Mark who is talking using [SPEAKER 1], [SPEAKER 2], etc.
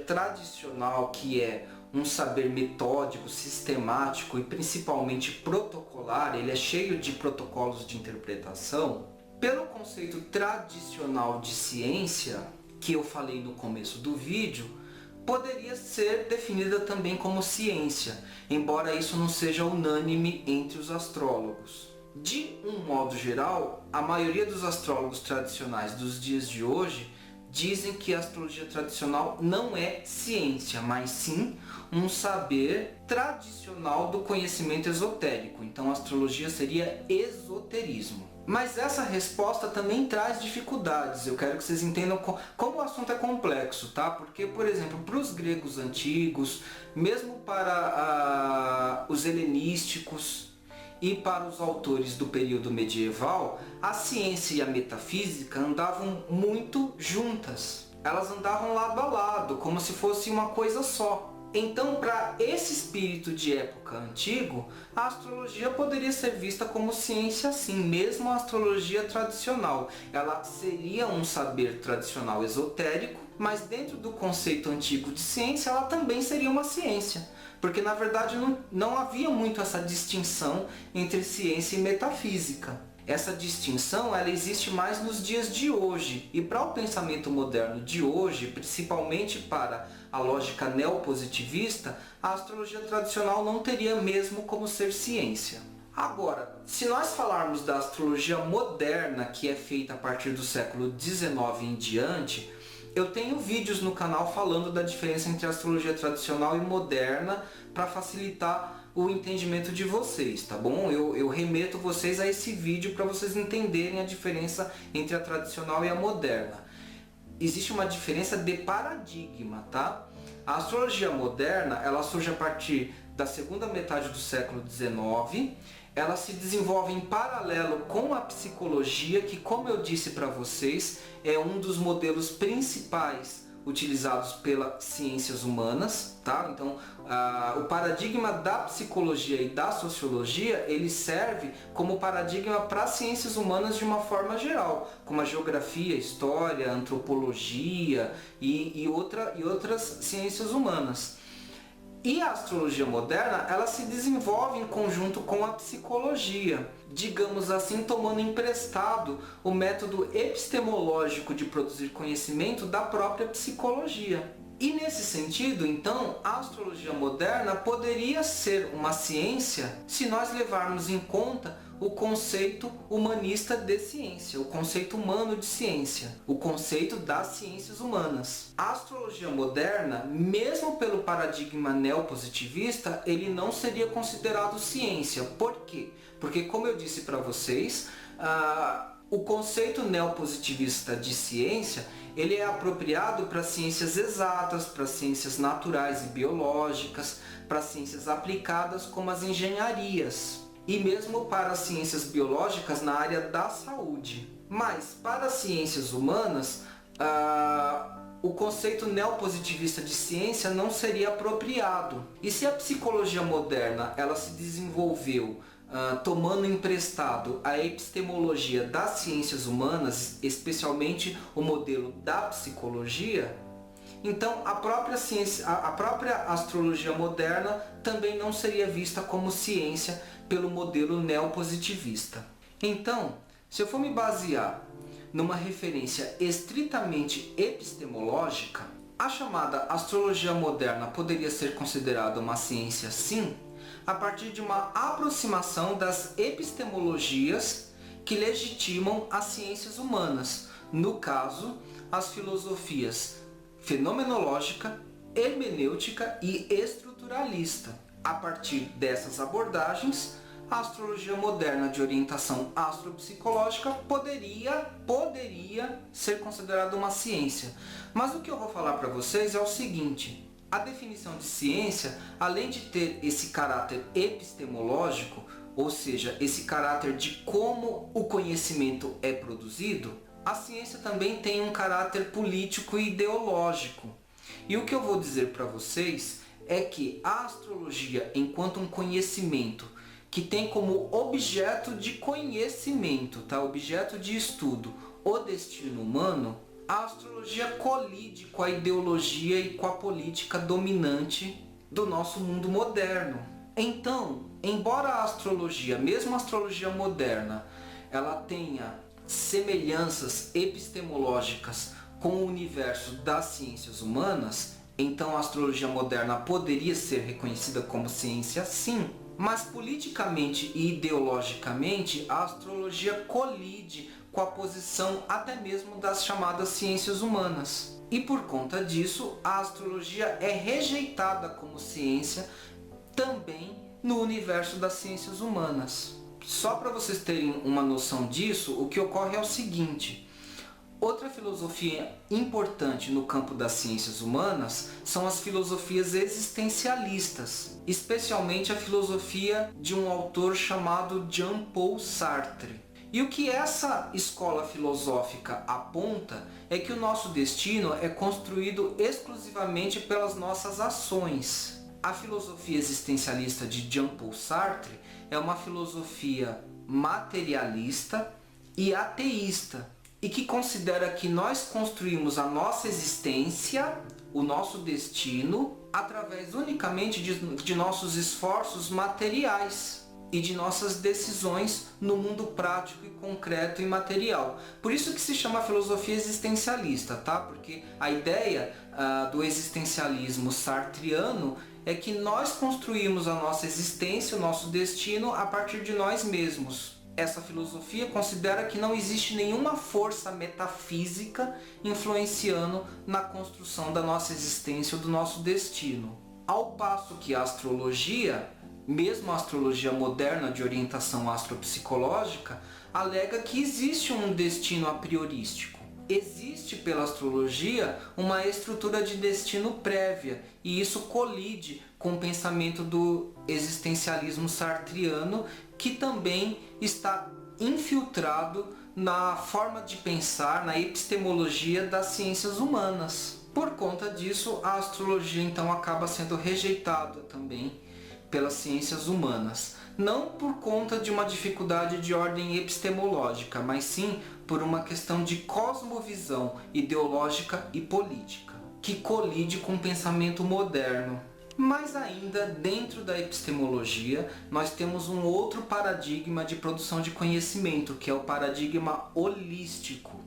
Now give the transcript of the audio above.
[SPEAKER 1] tradicional, que é um saber metódico, sistemático e principalmente protocolar, ele é cheio de protocolos de interpretação, pelo conceito tradicional de ciência, que eu falei no começo do vídeo, poderia ser definida também como ciência, embora isso não seja unânime entre os astrólogos. De um modo geral, a maioria dos astrólogos tradicionais dos dias de hoje dizem que a astrologia tradicional não é ciência, mas sim um saber tradicional do conhecimento esotérico. Então a astrologia seria esoterismo. Mas essa resposta também traz dificuldades. Eu quero que vocês entendam como o assunto é complexo, tá? Porque, por exemplo, para os gregos antigos, mesmo para os helenísticos e para os autores do período medieval, a ciência e a metafísica andavam muito juntas. Elas andavam lado a lado, como se fosse uma coisa só. Então, para esse espírito de época antigo, a astrologia poderia ser vista como ciência sim, mesmo a astrologia tradicional. Ela seria um saber tradicional esotérico, mas dentro do conceito antigo de ciência, ela também seria uma ciência. Porque na verdade não havia muito essa distinção entre ciência e metafísica. Essa distinção ela existe mais nos dias de hoje, e para o pensamento moderno de hoje, principalmente para a lógica neopositivista, a astrologia tradicional não teria mesmo como ser ciência. Agora, se nós falarmos da astrologia moderna, que é feita a partir do século XIX em diante, eu tenho vídeos no canal falando da diferença entre a astrologia tradicional e moderna para facilitar o entendimento de vocês, tá bom? Eu remeto vocês a esse vídeo para vocês entenderem a diferença entre a tradicional e a moderna. Existe uma diferença de paradigma, tá? A astrologia moderna, ela surge a partir da segunda metade do século XIX. Ela se desenvolve em paralelo com a psicologia, que, como eu disse para vocês, é um dos modelos principais utilizados pelas ciências humanas, tá? Então, o paradigma da psicologia e da sociologia, ele serve como paradigma para as ciências humanas de uma forma geral, como a geografia, história, antropologia e outras ciências humanas. E a astrologia moderna, ela se desenvolve em conjunto com a psicologia, digamos assim, tomando emprestado o método epistemológico de produzir conhecimento da própria psicologia. E nesse sentido, então, a astrologia moderna poderia ser uma ciência se nós levarmos em conta o conceito humanista de ciência, o conceito humano de ciência, o conceito das ciências humanas. A astrologia moderna, mesmo pelo paradigma neopositivista, ele não seria considerado ciência. Por quê? Porque, como eu disse para vocês, o conceito neopositivista de ciência, ele é apropriado para ciências exatas, para ciências naturais e biológicas, para ciências aplicadas como as engenharias, e mesmo para as ciências biológicas na área da saúde. Mas para as ciências humanas, o conceito neopositivista de ciência não seria apropriado. E se a psicologia moderna ela se desenvolveu tomando emprestado a epistemologia das ciências humanas, especialmente o modelo da psicologia, então a própria astrologia moderna também não seria vista como ciência pelo modelo neopositivista. Então, se eu for me basear numa referência estritamente epistemológica, a chamada astrologia moderna poderia ser considerada uma ciência sim, a partir de uma aproximação das epistemologias que legitimam as ciências humanas, no caso, as filosofias fenomenológica, hermenêutica e estruturalista. A partir dessas abordagens, a astrologia moderna de orientação astropsicológica poderia ser considerada uma ciência. Mas o que eu vou falar para vocês é o seguinte: a definição de ciência, além de ter esse caráter epistemológico, ou seja, esse caráter de como o conhecimento é produzido, a ciência também tem um caráter político e ideológico. E o que eu vou dizer para vocês é que a astrologia, enquanto um conhecimento que tem como objeto de conhecimento, tá? Objeto de estudo, o destino humano, A astrologia colide com a ideologia e com a política dominante do nosso mundo moderno. Então, embora a astrologia, mesmo a astrologia moderna, ela tenha semelhanças epistemológicas com o universo das ciências humanas, então a astrologia moderna poderia ser reconhecida como ciência, sim. Mas politicamente e ideologicamente, a astrologia colide com a posição até mesmo das chamadas ciências humanas. E por conta disso, a astrologia é rejeitada como ciência também no universo das ciências humanas. Só para vocês terem uma noção disso, o que ocorre é o seguinte: outra filosofia importante no campo das ciências humanas são as filosofias existencialistas, especialmente a filosofia de um autor chamado Jean-Paul Sartre. E o que essa escola filosófica aponta é que o nosso destino é construído exclusivamente pelas nossas ações. A filosofia existencialista de Jean-Paul Sartre é uma filosofia materialista e ateísta, e que considera que nós construímos a nossa existência, o nosso destino, através unicamente de nossos esforços materiais e de nossas decisões no mundo prático e concreto e material. Por isso que se chama filosofia existencialista, tá? Porque a ideia do existencialismo sartriano é que nós construímos a nossa existência, o nosso destino a partir de nós mesmos. Essa filosofia considera que não existe nenhuma força metafísica influenciando na construção da nossa existência ou do nosso destino. Ao passo que a astrologia, mesmo a astrologia moderna de orientação astropsicológica, alega que existe um destino a priorístico. Existe pela astrologia uma estrutura de destino prévia, e isso colide com o pensamento do existencialismo sartriano, que também está infiltrado na forma de pensar, na epistemologia das ciências humanas. Por conta disso, a astrologia então acaba sendo rejeitada também pelas ciências humanas, não por conta de uma dificuldade de ordem epistemológica, mas sim por uma questão de cosmovisão ideológica e política, que colide com o pensamento moderno. Mas ainda dentro da epistemologia, nós temos um outro paradigma de produção de conhecimento, que é o paradigma holístico.